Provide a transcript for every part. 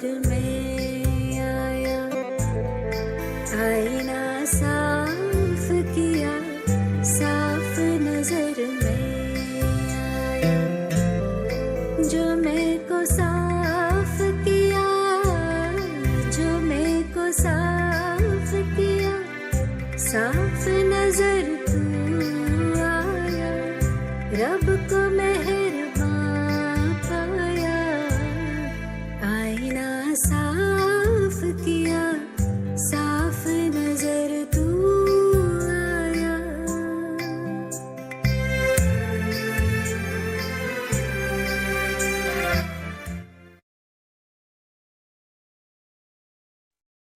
नजर में आया, आईना साफ किया, साफ नजर में आया, जो मेरे को साफ किया, जो मेरे को साफ किया, साफ नजर तू आया, रब को मेहरबान पाया, आईना साफ किया, साफ नजर तू आया।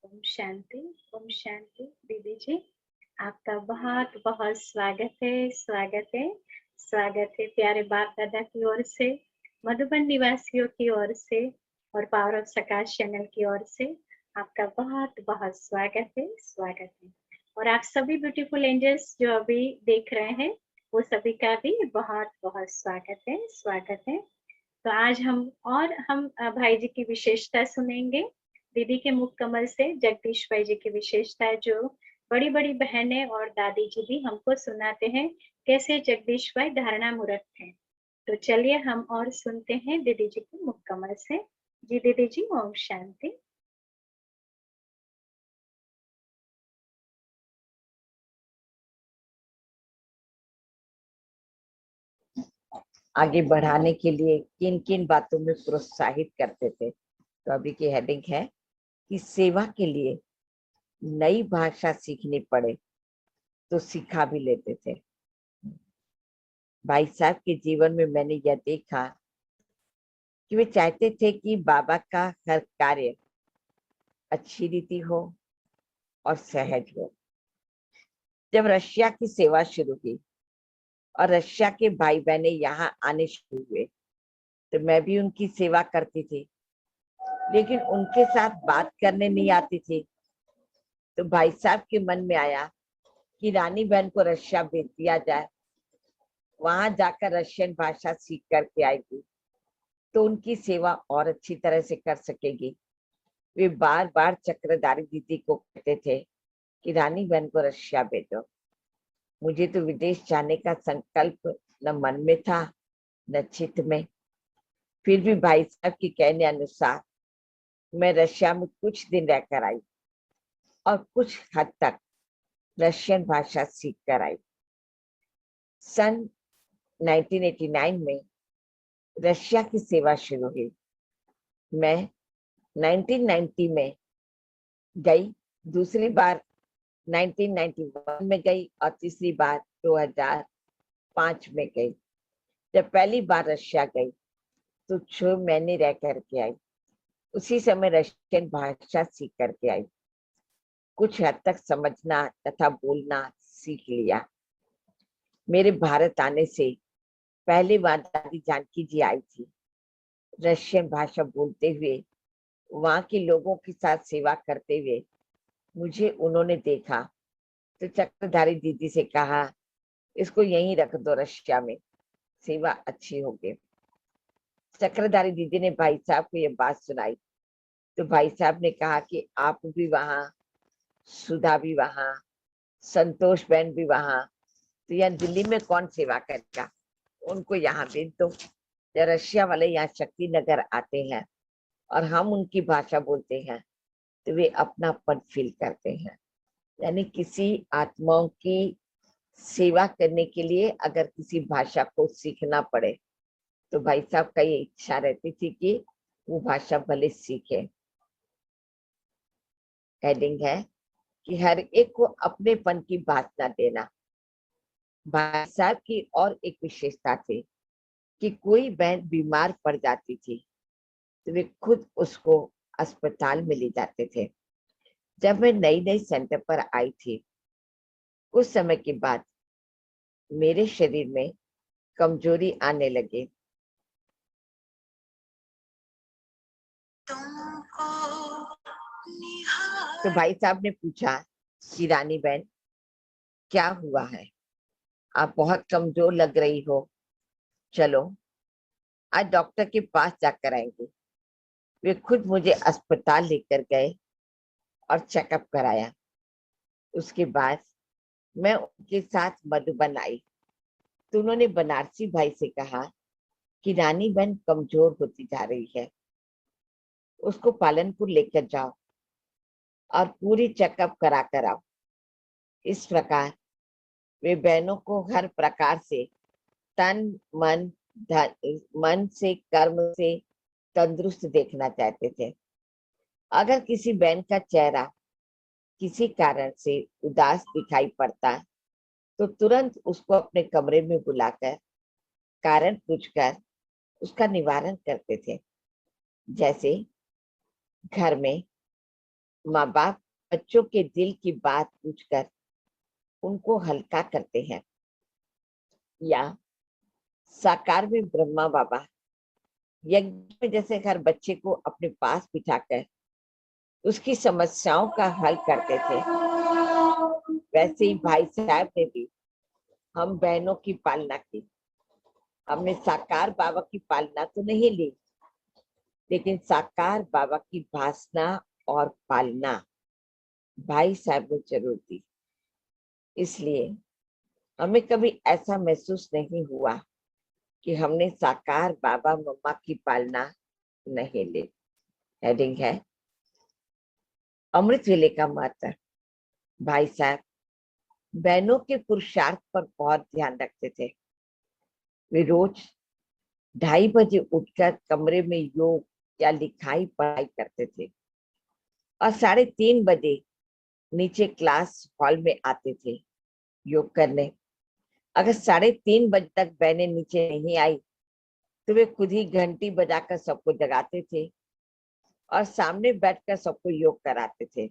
ओम शांति, ओम शांति। दीदी जी, आपका बहुत बहुत स्वागत है, स्वागत है, स्वागत है प्यारे बाप दादा की ओर से, मधुबन निवासियों की ओर से और पावर ऑफ सकाश चैनल की ओर से आपका बहुत बहुत स्वागत है, स्वागत है। और आप सभी ब्यूटीफुल एंजल्स जो अभी देख रहे हैं वो सभी का भी बहुत बहुत स्वागत है, स्वागत है। तो आज हम भाई जी की विशेषता सुनेंगे, दीदी के मुख कमल से जगदीश भाई जी की विशेषता, जो बड़ी बड़ी बहनें और दादी जी भी हमको सुनाते हैं कैसे जगदीश भाई धारणा मूर्त थे। तो चलिए हम और सुनते हैं दीदी जी के मुख कमल से। जी दीदी जी, ओम शांति। आगे बढ़ाने के लिए किन किन बातों में प्रोत्साहित करते थे। तो अभी की हेडिंग है कि सेवा के लिए नई भाषा सीखनी पड़े तो सिखा भी लेते थे। भाई साहब के जीवन में मैंने यह देखा कि वे चाहते थे कि बाबा का हर कार्य अच्छी रीति हो और सहज हो। जब रशिया की सेवा शुरू की और रशिया के भाई बहने यहाँ आने शुरू हुए तो मैं भी उनकी सेवा करती थी, लेकिन उनके साथ बात करने नहीं आती थी। तो भाई साहब के मन में आया कि रानी बहन को रशिया भेज दिया जाए, वहां जाकर रशियन भाषा सीख करके आएगी तो उनकी सेवा और अच्छी तरह से कर सकेगी। वे बार बार चक्रधारी दीदी को कहते थे कि रानी बहन को रशिया भेजो। मुझे तो विदेश जाने का संकल्प न मन में था न चित्त में। फिर भी भाई साहब के कहने अनुसार मैं रशिया में कुछ दिन रहकर आई और कुछ हद तक रशियन भाषा सीख कर आई। सन 1989 में रशिया की सेवा शुरू हुई। मैं 1990 में गई, दूसरी बार 1991 में गई और तीसरी बार 2005 में गई। जब पहली बार रशिया गई तो 6 महीने रह करके आई। उसी समय रशियन भाषा सीख करके आई। कुछ हद तक समझना तथा बोलना सीख लिया। मेरे भारत आने से पहली बार दादी जानकी जी आई थी। रशियन भाषा बोलते हुए वहां के लोगों के साथ सेवा करते हुए मुझे उन्होंने देखा तो चक्रधारी दीदी से कहा, इसको यहीं रख दो, रशिया में सेवा अच्छी होगी। चक्रधारी दीदी ने भाई साहब को यह बात सुनाई तो भाई साहब ने कहा कि आप भी वहां, सुधा भी वहां, संतोष बहन भी वहां, तो यहाँ दिल्ली में कौन सेवा करेगा, उनको यहाँ भेज दो। जब रशिया वाले यहाँ शक्ति नगर आते हैं और हम उनकी भाषा बोलते हैं तो वे अपनापन फील करते हैं। यानी किसी आत्माओं की सेवा करने के लिए अगर किसी भाषा को सीखना पड़े तो भाई साहब का ये इच्छा रहती थी कि वो भाषा भले सीखे। हेडिंग है कि हर एक को अपनेपन की भावना देना। भाई साहब की और एक विशेषता थी कि कोई बहन बीमार पड़ जाती थी तो वे खुद उसको अस्पताल में ले जाते थे। जब मैं नई नई सेंटर पर आई थी, कुछ समय के बाद मेरे शरीर में कमजोरी आने लगे। तो भाई साहब ने पूछा कि रानी बहन क्या हुआ है, आप बहुत कमजोर लग रही हो, चलो आज डॉक्टर के पास जाकर आएंगे। वे खुद मुझे अस्पताल लेकर गए और चेकअप कराया। उसके बाद मैं उनके साथ मधुबन आई तो उन्होंने बनारसी भाई से कहा कि रानी बहन कमजोर होती जा रही है, उसको पालनपुर लेकर जाओ और पूरी चेकअप करा कर आओ। इस प्रकार वे बहनों को हर प्रकार से तन मन मन से कर्म से तंदुरुस्त देखना चाहते थे। अगर किसी बहन का चेहरा किसी कारण से उदास दिखाई पड़ता तो तुरंत उसको अपने कमरे में बुलाकर कारण पूछकर उसका निवारण करते थे। जैसे घर में माँ बाप बच्चों के दिल की बात पूछकर उनको हल्का करते हैं, या साकार में ब्रह्मा बाबा यज्ञ में जैसे हर बच्चे को अपने पास बिठाकर उसकी समस्याओं का हल करते थे, वैसे ही भाई साहब ने भी हम बहनों की पालना की। हमने साकार बाबा की पालना तो नहीं ली, लेकिन साकार बाबा की भासना और पालना भाई साहब ने जरूर दी। इसलिए हमें कभी ऐसा महसूस नहीं हुआ कि हमने साकार बाबा मम्मा की पालना नहीं ली। हेडिंग है अमृत वेले का महत्व। भाई साहब बहनों के पुरुषार्थ पर बहुत ध्यान रखते थे। वे रोज 2:30 बजे उठकर कमरे में योग या लिखाई पढ़ाई करते थे और 3:30 बजे नीचे क्लास हॉल में आते थे योग करने। अगर 3:30 बजे तक बहनें नीचे नहीं आई तो वे खुद ही घंटी बजाकर सबको जगाते थे और सामने बैठकर सबको योग कराते थे।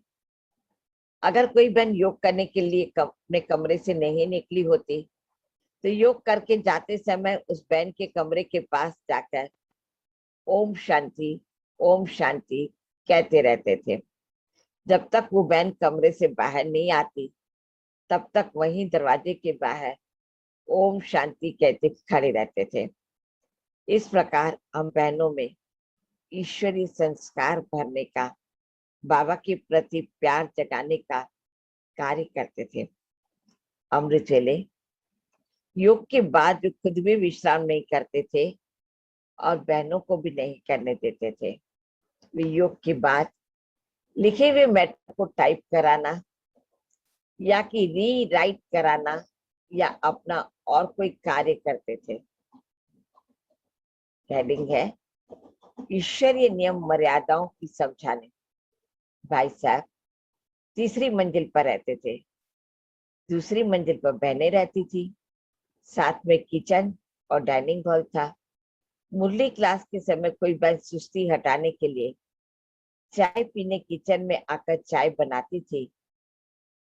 अगर कोई बहन योग करने के लिए अपने कमरे से नहीं निकली होती तो योग करके जाते समय उस बहन के कमरे के पास जाकर ओम शांति कहते रहते थे। जब तक वो बहन कमरे से बाहर नहीं आती तब तक वहीं दरवाजे के बाहर ओम शांति कहते खड़े रहते थे। इस प्रकार हम बहनों में ईश्वरीय संस्कार भरने का, बाबा के प्रति प्यार जगाने का कार्य करते थे। अमृत वेले योग के बाद जो खुद भी विश्राम नहीं करते थे और बहनों को भी नहीं करने देते थे। वे योग के बाद लिखे हुए मैटर को टाइप कराना या कि रीराइट कराना या अपना और कोई कार्य करते थे। हेडिंग है ईश्वरीय नियम मर्यादाओं की समझाने। भाई साहब 3री मंजिल पर रहते थे, 2री मंजिल पर बहनें रहती थी, साथ में किचन और डाइनिंग हॉल था। मुरली क्लास के समय कोई बहन सुस्ती हटाने के लिए चाय पीने किचन में आकर चाय बनाती थी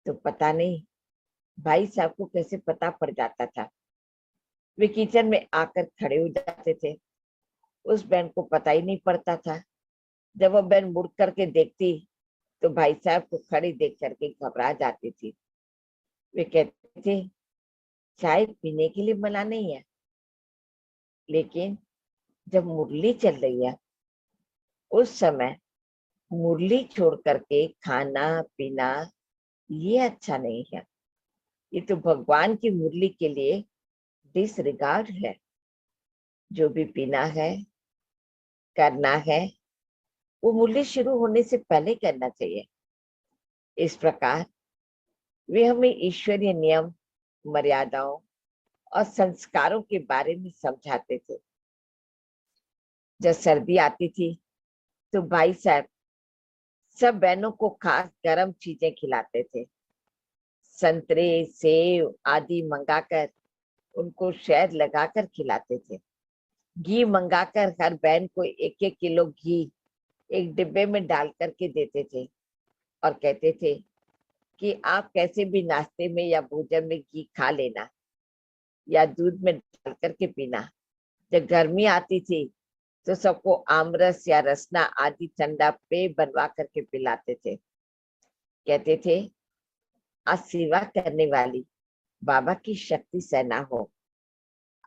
तो पता नहीं भाई साहब को कैसे पता पड़ जाता था। वे किचन में आकर खड़े हो जाते थे, उस बहन को पता ही नहीं पड़ता था। जब वह बहन मुड़ करके देखती तो भाई साहब को खड़ी देख करके घबरा जाती थी। वे कहते थे चाय पीने के लिए मना नहीं है, लेकिन जब मुरली चल रही है उस समय मुरली छोड़ करके खाना पीना ये अच्छा नहीं है। ये तो भगवान की मुरली के लिए डिसरिगार्ड है। जो भी पीना है करना है वो मुरली शुरू होने से पहले करना चाहिए। इस प्रकार वे हमें ईश्वरीय नियम, मर्यादाओं और संस्कारों के बारे में समझाते थे। जब सर्दी आती थी तो भाई साहब सब बहनों को खास गर्म चीजें खिलाते थे। संतरे, सेव आदि मंगाकर उनको शहद लगाकर खिलाते थे। घी मंगाकर हर बहन को 1-1 किलो घी एक डिब्बे में डाल करके देते थे और कहते थे कि आप कैसे भी नाश्ते में या भोजन में घी खा लेना या दूध में डाल करके पीना। जब गर्मी आती थी तो सबको आमरस या रसना आदि ठंडा पेय बनवा करके पिलाते थे। कहते थे आज सेवा करने वाली बाबा की शक्ति सेना हो,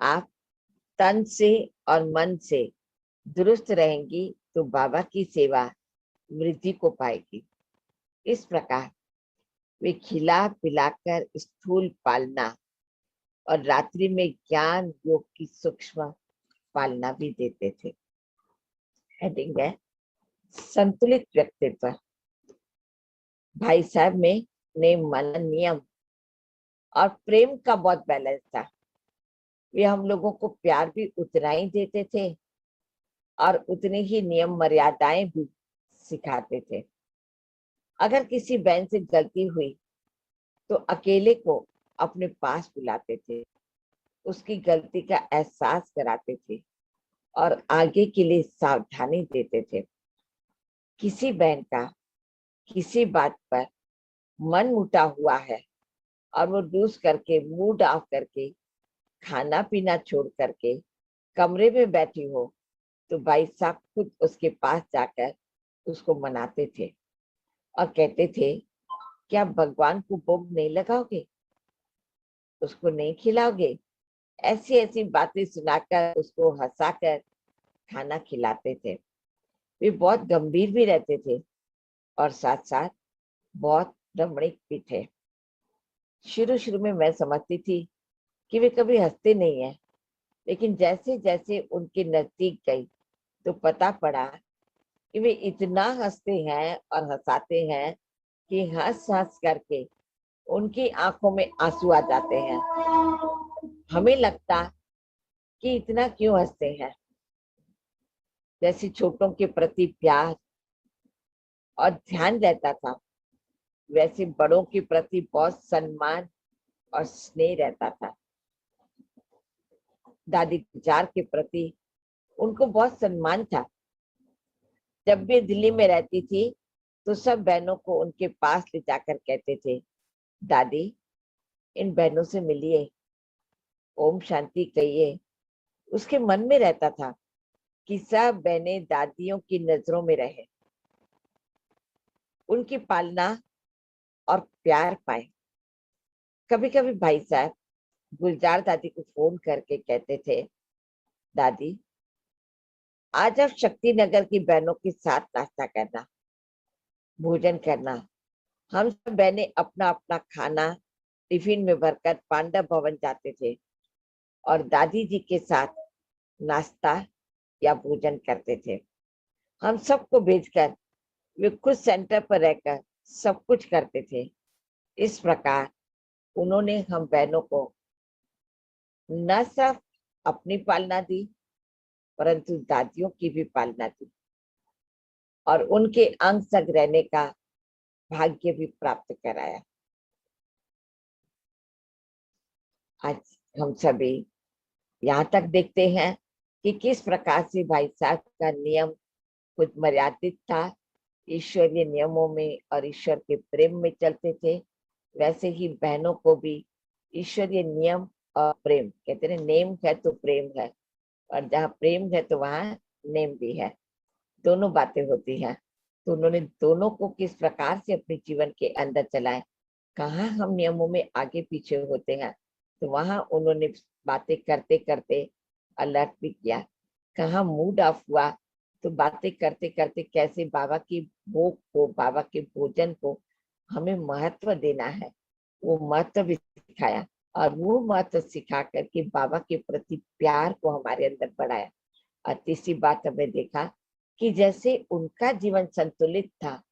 आप तन से और मन से दुरुस्त रहेंगी तो बाबा की सेवा वृद्धि को पाएगी। इस प्रकार वे खिला पिलाकर स्थूल पालना और रात्रि में ज्ञान योग की सूक्ष्म पालना भी देते थे। हेडिंग है संतुलित व्यक्तित्व। भाई साहब में नेम माना नियम और प्रेम का बहुत बैलेंस था। वे हम लोगों को प्यार भी उतना ही देते थे और उतनी ही नियम मर्यादाएं भी सिखाते थे। अगर किसी बहन से गलती हुई तो अकेले को अपने पास बुलाते थे, उसकी गलती का एहसास कराते थे और आगे के लिए सावधानी देते थे। किसी बहन का किसी बात पर मन मुटा हुआ है और वो रूस करके मूड ऑफ करके खाना पीना छोड़ करके कमरे में बैठी हो तो भाई साहब खुद उसके पास जाकर उसको मनाते थे और कहते थे क्या भगवान को भोग नहीं लगाओगे, उसको नहीं खिलाओगे। ऐसी ऐसी बातें सुनाकर उसको हंसाकर खाना खिलाते थे। वे बहुत गंभीर भी रहते थे और साथ साथ बहुत रमणीक भी थे। शुरू शुरू में मैं समझती थी कि वे कभी हंसते नहीं है, लेकिन जैसे जैसे उनके नजदीक गई तो पता पड़ा कि वे इतना हंसते हैं और हंसाते हैं कि हंस हंस करके उनकी आंखों में आंसू आ जाते हैं। हमें लगता कि इतना क्यों हंसते हैं। जैसे छोटों के प्रति प्यार और ध्यान रहता था, वैसे बड़ों के प्रति बहुत सम्मान और स्नेह रहता था। दादी गुजार के प्रति उनको बहुत सम्मान था। जब भी दिल्ली में रहती थी तो सब बहनों को उनके पास ले जाकर कहते थे, दादी इन बहनों से मिलिए, ओम शांति कहिए। उसके मन में रहता था कि सब बहनें दादियों की नजरों में रहे, उनकी पालना और प्यार पाए। कभी कभी भाई साहब गुलजार दादी को फोन करके कहते थे, दादी आज आप शक्ति नगर की बहनों के साथ नाश्ता करना, भोजन करना। हम सब बहनें अपना अपना खाना टिफिन में भरकर पांडव भवन जाते थे और दादी जी के साथ नाश्ता या भोजन करते थे। हम सबको भेजकर वे खुद सेंटर पर रहकर सब कुछ करते थे। इस प्रकार उन्होंने हम बहनों को न सिर्फ अपनी पालना दी परंतु दादियों की भी पालना दी और उनके अंग संग रहने का भाग्य भी प्राप्त कराया। आज हम सभी यहाँ तक देखते हैं कि किस प्रकार से भाई साहब का नियम खुद मर्यादित था, ईश्वरीय नियमों में और ईश्वर के प्रेम में चलते थे। वैसे ही बहनों को भी ईश्वरीय नियम और प्रेम, कहते हैं नेम है तो प्रेम है, और जहाँ प्रेम है तो वहाँ नेम भी है, दोनों बातें होती हैं। तो उन्होंने दोनों को किस प्रकार से अपने जीवन के अंदर चलाए। कहाँ हम नियमों में आगे पीछे होते हैं तो वहां उन्होंने बातें करते करते अलर्ट भी किया। कहाँ मूड ऑफ हुआ तो बातें करते करते कैसे बाबा की भोग को, बाबा के भोजन को हमें महत्व देना है, वो महत्व भी सिखाया और वो महत्व सिखा करके बाबा के प्रति प्यार को हमारे अंदर बढ़ाया। और तीसरी बात हमने देखा कि जैसे उनका जीवन संतुलित था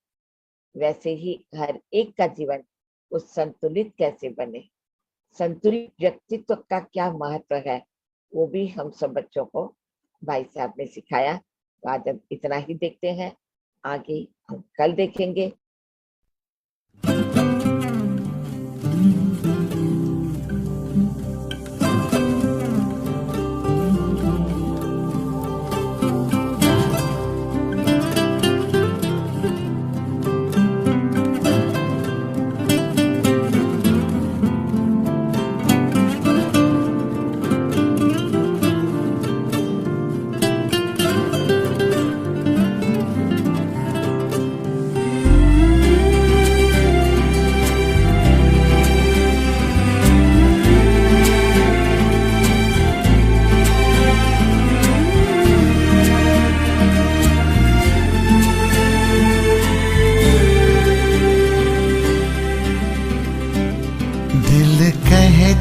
वैसे ही हर एक का जीवन उस संतुलित कैसे बने, संतुलित व्यक्तित्व का क्या महत्व है, वो भी हम सब बच्चों को भाई साहब ने सिखाया। तो आज हम इतना ही देखते हैं, आगे हम कल देखेंगे।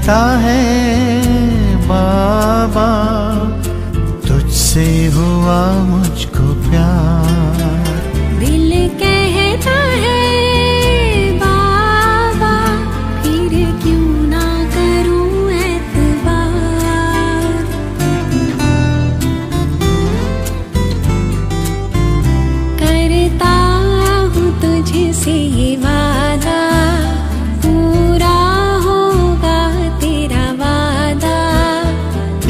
कहता है बाबा, तुझसे हुआ मुझको प्यार। दिल कहता है बाबा, फिर क्यों ना करूं एतबार। करता हूँ तुझसे ये वादा, पूरा होगा तेरा वादा।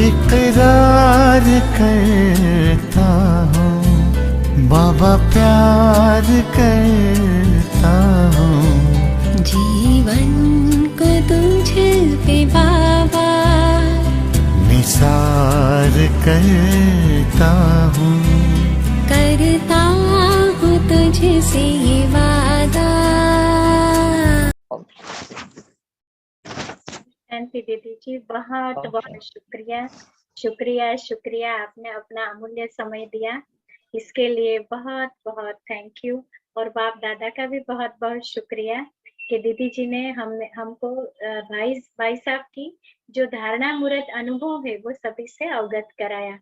इकरार करता हूँ बाबा, प्यार करता हूँ। जीवन को तुझ पे बाबा, निसार करता हूँ। करता हूँ तुझसे ये वादा। शांति दीदी जी, बहुत बहुत शुक्रिया शुक्रिया शुक्रिया, आपने अपना अमूल्य समय दिया, इसके लिए बहुत बहुत थैंक यू। और बाप दादा का भी बहुत बहुत शुक्रिया कि दीदी जी ने हमको भाई साहब की जो धारणा मूर्त अनुभव है वो सभी से अवगत कराया।